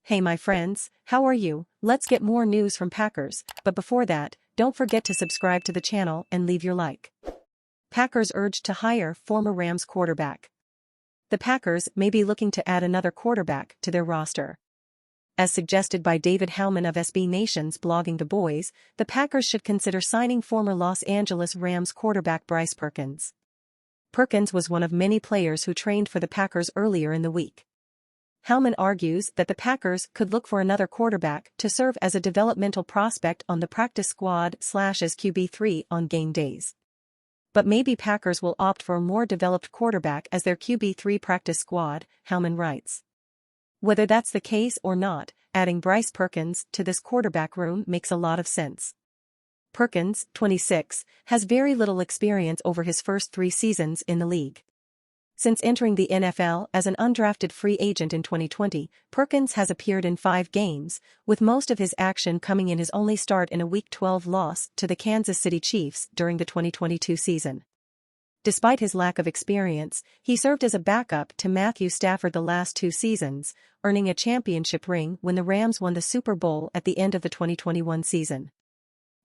Hey my friends, how are you? Let's get more news from Packers, but before that, don't forget to subscribe to the channel and leave your like. Packers urged to hire former Rams quarterback. The Packers may be looking to add another quarterback to their roster. As suggested by David Hellman of SB Nation's blogging The Boys, the Packers should consider signing former Los Angeles Rams quarterback Bryce Perkins. Perkins was one of many players who trained for the Packers earlier in the week. Hellman argues that the Packers could look for another quarterback to serve as a developmental prospect on the practice squad / as QB3 on game days. But maybe Packers will opt for a more developed quarterback as their QB3 practice squad, Hellman writes. Whether that's the case or not, adding Bryce Perkins to this quarterback room makes a lot of sense. Perkins, 26, has very little experience over his first 3 seasons in the league. Since entering the NFL as an undrafted free agent in 2020, Perkins has appeared in 5 games, with most of his action coming in his only start in a Week 12 loss to the Kansas City Chiefs during the 2022 season. Despite his lack of experience, he served as a backup to Matthew Stafford the last 2 seasons, earning a championship ring when the Rams won the Super Bowl at the end of the 2021 season.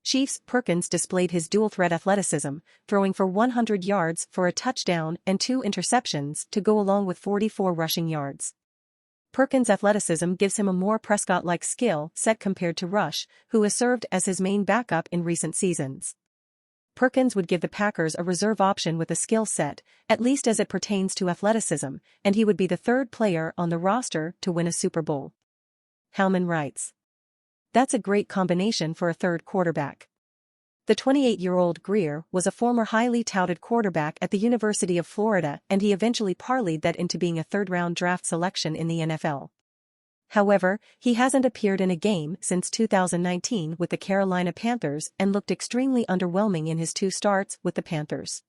Chiefs Perkins displayed his dual-threat athleticism, throwing for 100 yards for a touchdown and 2 interceptions to go along with 44 rushing yards. Perkins' athleticism gives him a more Prescott-like skill set compared to Rush, who has served as his main backup in recent seasons. Perkins would give the Packers a reserve option with a skill set, at least as it pertains to athleticism, and he would be the 3rd player on the roster to win a Super Bowl. Hellman writes. That's a great combination for a 3rd quarterback. The 28-year-old Greer was a former highly touted quarterback at the University of Florida, and he eventually parlayed that into being a 3rd-round draft selection in the NFL. However, he hasn't appeared in a game since 2019 with the Carolina Panthers and looked extremely underwhelming in his 2 starts with the Panthers.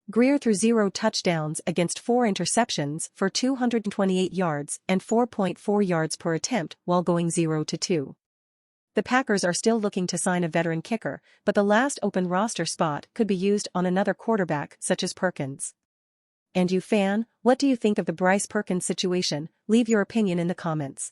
Greer threw 0 touchdowns against 4 interceptions for 228 yards and 4.4 yards per attempt while going 0-2. The Packers are still looking to sign a veteran kicker, but the last open roster spot could be used on another quarterback such as Perkins. And you fan, what do you think of the Bryce Perkins situation? Leave your opinion in the comments.